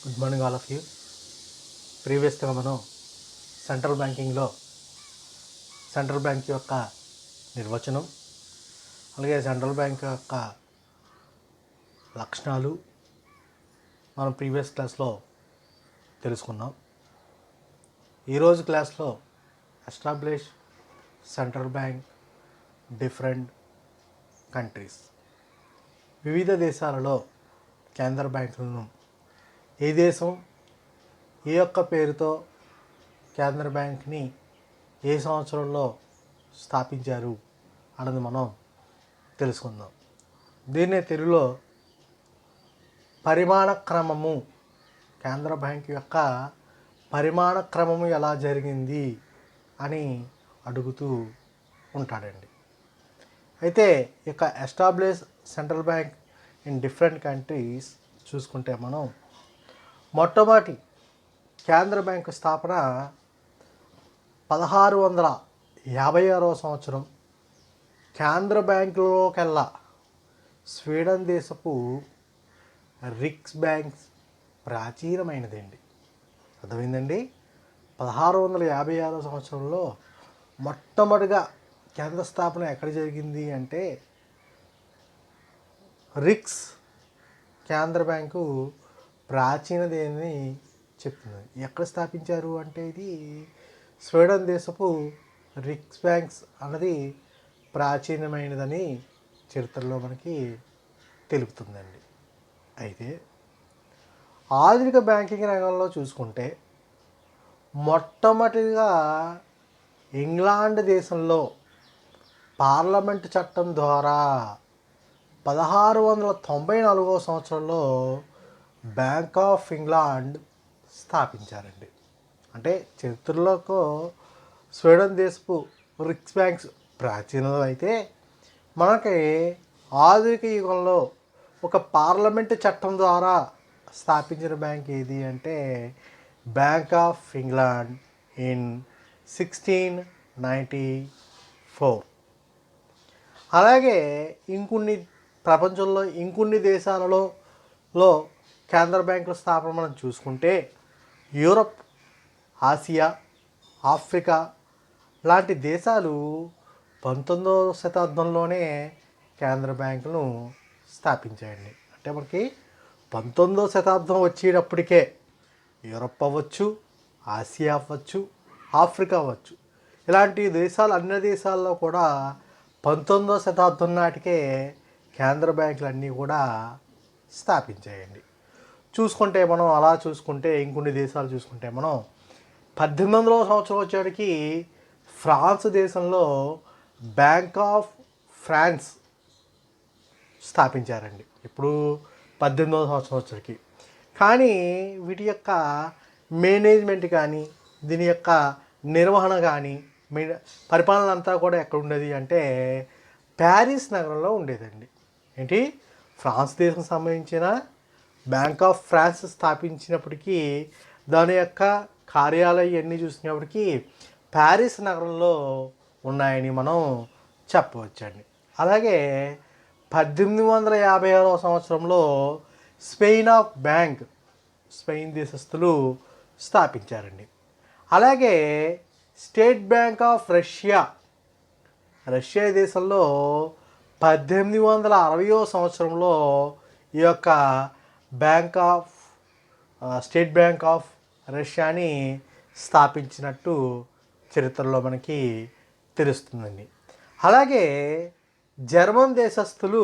Good morning all of you. ప్రీవియస్గా మనం central bank యొక్క నిర్వచనం, అలాగే సెంట్రల్ బ్యాంక్ యొక్క లక్షణాలు మనం ప్రీవియస్ క్లాస్లో తెలుసుకున్నాం. ఈరోజు క్లాస్లో establish central bank different countries, వివిధ దేశాలలో కేంద్ర బ్యాంకులను ఏ దేశం ఏ యొక్క పేరుతో కేంద్ర బ్యాంక్ని ఏ సంవత్సరంలో స్థాపించారు అన్నది మనం తెలుసుకుందాం. దీన్నే తెలుగులో పరిమాణ క్రమము, కేంద్ర బ్యాంక్ యొక్క పరిమాణ క్రమము ఎలా జరిగింది అని అడుగుతూ ఉంటాడండి. అయితే ఇక establish central bank in different countries చూసుకుంటే మనం మొట్టమొదటి కేంద్ర బ్యాంకు స్థాపన 1656వ సంవత్సరం. కేంద్ర బ్యాంకులోకెల్లా స్వీడన్ దేశపు రిక్స్ బ్యాంక్ ప్రాచీనమైనదండి. అర్థమైందండి. 1656వ సంవత్సరంలో మొట్టమొదటిగా కేంద్ర స్థాపన ఎక్కడ జరిగింది అంటే రిక్స్ కేంద్ర బ్యాంకు ప్రాచీనదేని చెప్తుంది. ఎక్కడ స్థాపించారు అంటే ఇది స్వీడన్ దేశపు రిక్స్ బ్యాంక్స్ అన్నది ప్రాచీనమైనదని చరిత్రలో మనకి తెలుపుతుందండి. అయితే ఆధునిక బ్యాంకింగ్ రంగంలో చూసుకుంటే మొట్టమొదటిగా ఇంగ్లాండ్ దేశంలో పార్లమెంటు చట్టం ద్వారా 1694వ సంవత్సరంలో బ్యాంక్ ఆఫ్ ఇంగ్లాండ్ స్థాపించారండి. అంటే చరిత్రలో స్వీడన్ దేశపు రిక్స్ బ్యాంక్స్ ప్రాచీనత అయితే మనకి ఆధునిక యుగంలో ఒక పార్లమెంటు చట్టం ద్వారా స్థాపించిన బ్యాంక్ ఏది అంటే బ్యాంక్ ఆఫ్ ఇంగ్లాండ్ ఇన్ 1694. అలాగే ప్రపంచంలో ఇంకొన్ని దేశాలలో కేంద్ర బ్యాంకుల స్థాపన మనం చూసుకుంటే యూరప్, ఆసియా, ఆఫ్రికా లాంటి దేశాలు 19వ శతాబ్దంలోనే కేంద్ర బ్యాంకులను స్థాపించాయండి. అంటే మనకి 19వ శతాబ్దం వచ్చేటప్పటికే యూరప్ అవ్వచ్చు, ఆసియా అవ్వచ్చు, ఆఫ్రికా అవ్వచ్చు, ఇలాంటి దేశాలు అన్ని దేశాల్లో కూడా 19వ శతాబ్దం నాటికే కేంద్ర బ్యాంకులు అన్నీ కూడా స్థాపించాయండి. అలా చూసుకుంటే ఇంకొన్ని దేశాలు చూసుకుంటే మనం 1800వ సంవత్సరం వచ్చేటికి ఫ్రాన్స్ దేశంలో బ్యాంక్ ఆఫ్ ఫ్రాన్స్ స్థాపించారండి. ఇప్పుడు 18వ సంవత్సరం వచ్చేటికి. కానీ వీటి యొక్క మేనేజ్మెంట్ కానీ దీని యొక్క నిర్వహణ కానీ పరిపాలన అంతా కూడా ఎక్కడ ఉండేది అంటే ప్యారిస్ నగరంలో ఉండేదండి. ఏంటి, ఫ్రాన్స్ దేశం సంబంధించిన బ్యాంక్ ఆఫ్ ఫ్రాన్స్ స్థాపించినప్పటికీ దాని యొక్క కార్యాలయం అన్నీ చూసినప్పటికీ ప్యారిస్ నగరంలో ఉన్నాయని మనం చెప్పవచ్చండి. అలాగే 1856వ సంవత్సరంలో స్పెయిన్ దేశస్థులు స్థాపించారండి. అలాగే స్టేట్ బ్యాంక్ ఆఫ్ రష్యా దేశంలో 1860వ సంవత్సరంలో ఈ యొక్క స్టేట్ బ్యాంక్ ఆఫ్ రష్యాని స్థాపించినట్టు చరిత్రలో మనకి తెలుస్తుందండి. అలాగే జర్మన్ దేశస్థులు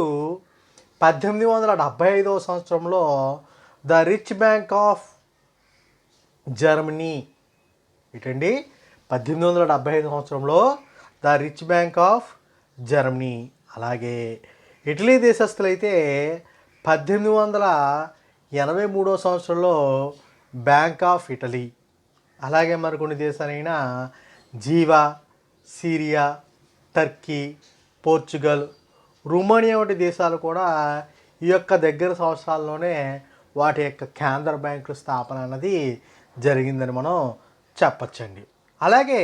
1875వ సంవత్సరంలో the rich bank of Germany, 1875 సంవత్సరంలో the rich bank of Germany. అలాగే ఇటలీ దేశస్థులైతే 1883వ సంవత్సరంలో బ్యాంక్ ఆఫ్ ఇటలీ. అలాగే మరికొన్ని దేశాలైన జీవా, సిరియా, టర్కీ, పోర్చుగల్, రుమానియా వంటి దేశాలు కూడా ఈ యొక్క దగ్గర సంవత్సరాల్లోనే వాటి యొక్క కేంద్ర బ్యాంకుల స్థాపన అన్నది జరిగిందని మనం చెప్పచ్చండి. అలాగే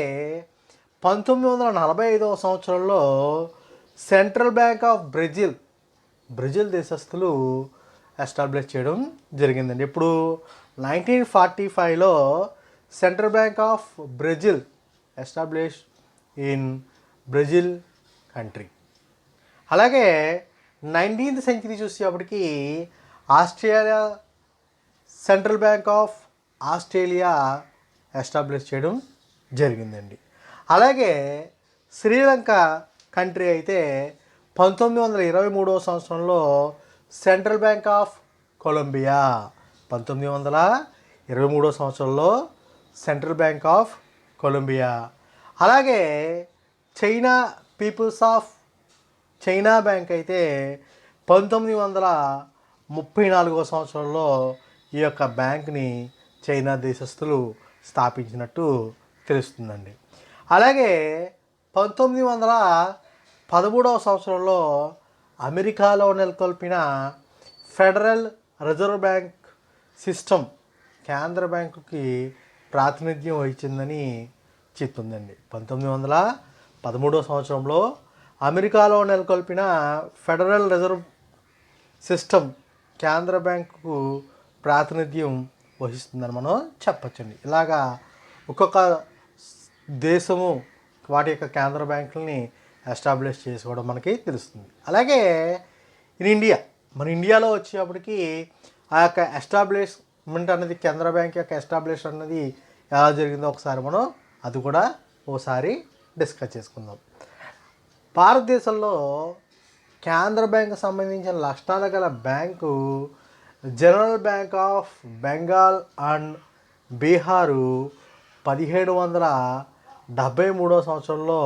1945వ సంవత్సరంలో సెంట్రల్ బ్యాంక్ ఆఫ్ బ్రెజిల్ దేశస్థులు ఎస్టాబ్లిష్ చేయడం జరిగిందండి. ఇప్పుడు 1945లో central bank of Brazil establish in Brazil country. అలాగే 19th సెంచరీ చూసేప్పటికి Australia central bank of Australia establish చేయడం జరిగిందండి. అలాగే శ్రీలంక కంట్రీ అయితే 1923వ సంవత్సరంలో సెంట్రల్ బ్యాంక్ ఆఫ్ కొలంబియా 1923వ సంవత్సరంలో సెంట్రల్ బ్యాంక్ ఆఫ్ కొలంబియా. అలాగే China people's of China bank అయితే 1934వ సంవత్సరంలో ఈ యొక్క బ్యాంక్ని చైనా దేశస్థులు స్థాపించినట్టు తెలుస్తుందండి. అలాగే 1913వ సంవత్సరంలో అమెరికాలో నెలకొల్పిన ఫెడరల్ రిజర్వ్ బ్యాంక్ సిస్టమ్ కేంద్ర బ్యాంకుకి ప్రాతినిధ్యం వహించిందని చెప్తుందండి. 1913వ సంవత్సరంలో అమెరికాలో నెలకొల్పిన ఫెడరల్ రిజర్వ్ సిస్టమ్ కేంద్ర బ్యాంకుకు ప్రాతినిధ్యం వహిస్తుందని మనం చెప్పచ్చండి. ఇలాగా ఒక్కొక్క దేశము వాటి యొక్క కేంద్ర బ్యాంకుల్ని ఎస్టాబ్లిష్ చేసుకోవడం మనకి తెలుస్తుంది. అలాగే మన ఇండియాలో వచ్చేప్పటికి ఆ యొక్క ఎస్టాబ్లిష్మెంట్ అనేది కేంద్ర బ్యాంక్ యొక్క ఎస్టాబ్లిష్ అన్నది ఎలా జరిగిందో ఒకసారి మనం అది కూడా ఒకసారి డిస్కస్ చేసుకుందాం. భారతదేశంలో కేంద్ర బ్యాంకు సంబంధించిన లక్షణాలు గల bank general bank of Bengal and Bihar 1773వ సంవత్సరంలో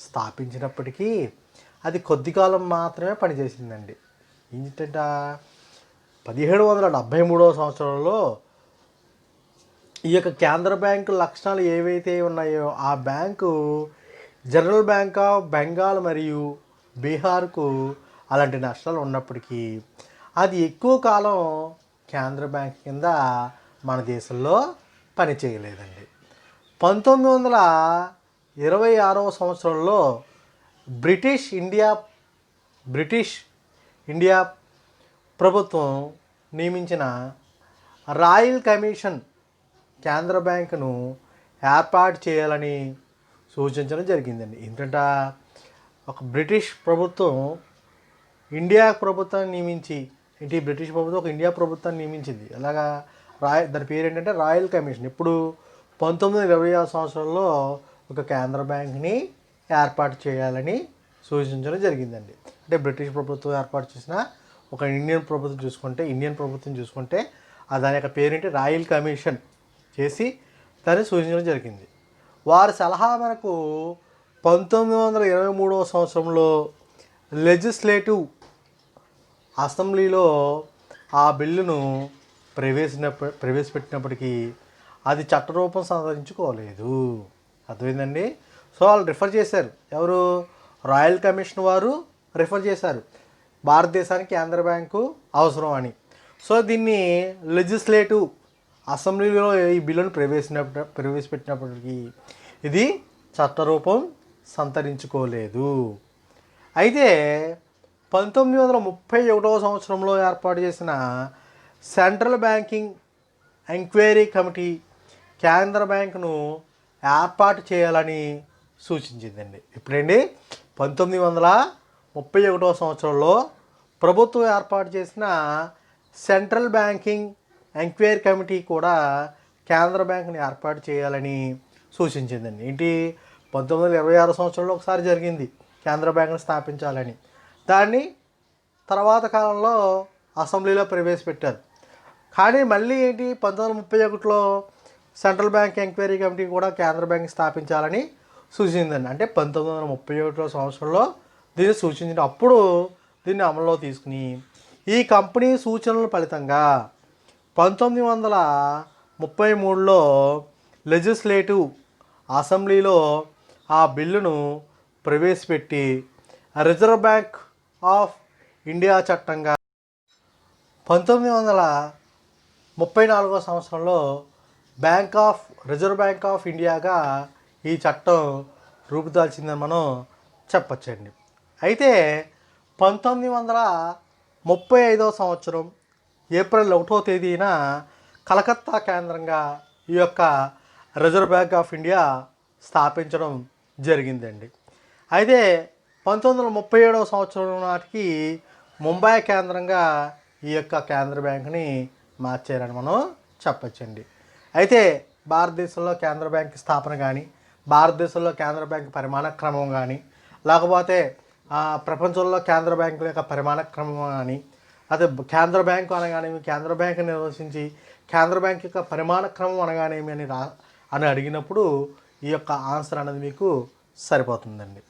స్థాపించినప్పటికీ అది కొద్ది కాలం మాత్రమే పనిచేసిందండి. ఏంటంటే 1773వ సంవత్సరంలో ఈ యొక్క కేంద్ర బ్యాంకు లక్షణాలు ఏవైతే ఉన్నాయో ఆ bank general bank of Bengal మరియు బీహార్కు అలాంటి నష్టాలు ఉన్నప్పటికీ అది ఎక్కువ కాలం కేంద్ర బ్యాంక్ కింద మన దేశంలో పనిచేయలేదండి. 1926వ సంవత్సరంలో బ్రిటిష్ ఇండియా ప్రభుత్వం నియమించిన రాయల్ కమిషన్ కేంద్ర బ్యాంకును ఏర్పాటు చేయాలని సూచించడం జరిగిందండి. ఏంటంటే ఒక బ్రిటిష్ ప్రభుత్వం ఇండియా ప్రభుత్వాన్ని నియమించి బ్రిటిష్ ప్రభుత్వం ఒక ఇండియా ప్రభుత్వాన్ని నియమించింది. అలాగా దాని పేరు ఏంటంటే రాయల్ కమిషన్. ఇప్పుడు 1926 సంవత్సరంలో ఒక కేంద్ర బ్యాంక్ని ఏర్పాటు చేయాలని సూచించడం జరిగిందండి. అంటే బ్రిటిష్ ప్రభుత్వం ఏర్పాటు చేసిన ఒక ఇండియన్ ప్రభుత్వం చూసుకుంటే దాని యొక్క పేరేంటి రాయల్ కమిషన్ చేసి దాన్ని సూచించడం జరిగింది. వారి సలహా మేరకు 1923వ సంవత్సరంలో లెజిస్లేటివ్ అసెంబ్లీలో ఆ బిల్లును ప్రవేశపెట్టినప్పటికీ అది చట్టరూపం సంతరించుకోలేదు. అర్థమైందండి. సో వాళ్ళు రిఫర్ చేశారు, ఎవరు రాయల్ కమిషన్ వారు రిఫర్ చేశారు భారతదేశానికి కేంద్ర బ్యాంకు అవసరం అని. సో దీన్ని లెజిస్లేటివ్ అసెంబ్లీలో ఈ బిల్లును ప్రవేశపెట్టినప్పటికీ ఇది చట్టరూపం సంతరించుకోలేదు. అయితే 1931వ సంవత్సరంలో ఏర్పాటు చేసిన సెంట్రల్ బ్యాంకింగ్ ఎంక్వైరీ కమిటీ కేంద్ర బ్యాంకును ఏర్పాటు చేయాలని సూచించిందండి. ఇప్పుడండి 1931వ సంవత్సరంలో ప్రభుత్వం ఏర్పాటు చేసిన సెంట్రల్ బ్యాంకింగ్ ఎంక్వైరీ కమిటీ కూడా కేంద్ర బ్యాంకుని ఏర్పాటు చేయాలని సూచించిందండి. 1926 సంవత్సరంలో ఒకసారి జరిగింది కేంద్ర బ్యాంకును స్థాపించాలని. దాన్ని తర్వాత కాలంలో అసెంబ్లీలో ప్రవేశపెట్టారు. కానీ మళ్ళీ 1931లో సెంట్రల్ బ్యాంక్ ఎంక్వైరీ కమిటీ కూడా కేంద్ర బ్యాంక్ స్థాపించాలని సూచించిందండి. అంటే 1931 సంవత్సరంలో దీన్ని సూచించిన అప్పుడు దీన్ని అమల్లో తీసుకుని ఈ కంపెనీ సూచనల ఫలితంగా 1933లో లెజిస్లేటివ్ అసెంబ్లీలో ఆ బిల్లును ప్రవేశపెట్టి రిజర్వ్ బ్యాంక్ ఆఫ్ ఇండియా చట్టంగా 1934వ సంవత్సరంలో రిజర్వ్ బ్యాంక్ ఆఫ్ ఇండియాగా ఈ చట్టం రూపుదాల్చిందని మనం చెప్పచ్చండి. అయితే 1935వ సంవత్సరం ఏప్రిల్ 1వ తేదీన కలకత్తా కేంద్రంగా ఈ యొక్క రిజర్వ్ బ్యాంక్ ఆఫ్ ఇండియా స్థాపించడం జరిగిందండి. అయితే 1937వ సంవత్సరం నాటికి ముంబై కేంద్రంగా ఈ యొక్క కేంద్ర బ్యాంకుని మార్చారని మనం చెప్పచ్చండి. అయితే భారతదేశంలో కేంద్ర బ్యాంక్ స్థాపన కానీ, భారతదేశంలో కేంద్ర బ్యాంక్ పరిమాణ క్రమం కానీ, లేకపోతే ప్రపంచంలో కేంద్ర బ్యాంకుల యొక్క పరిమాణ క్రమం కానీ, అదే కేంద్ర బ్యాంకు అనగానేమి, కేంద్ర బ్యాంకు నిర్వచించి కేంద్ర బ్యాంక్ యొక్క పరిమాణ క్రమం అనగానేమి అని అడిగినప్పుడు ఈ యొక్క ఆన్సర్ అనేది మీకు సరిపోతుందండి.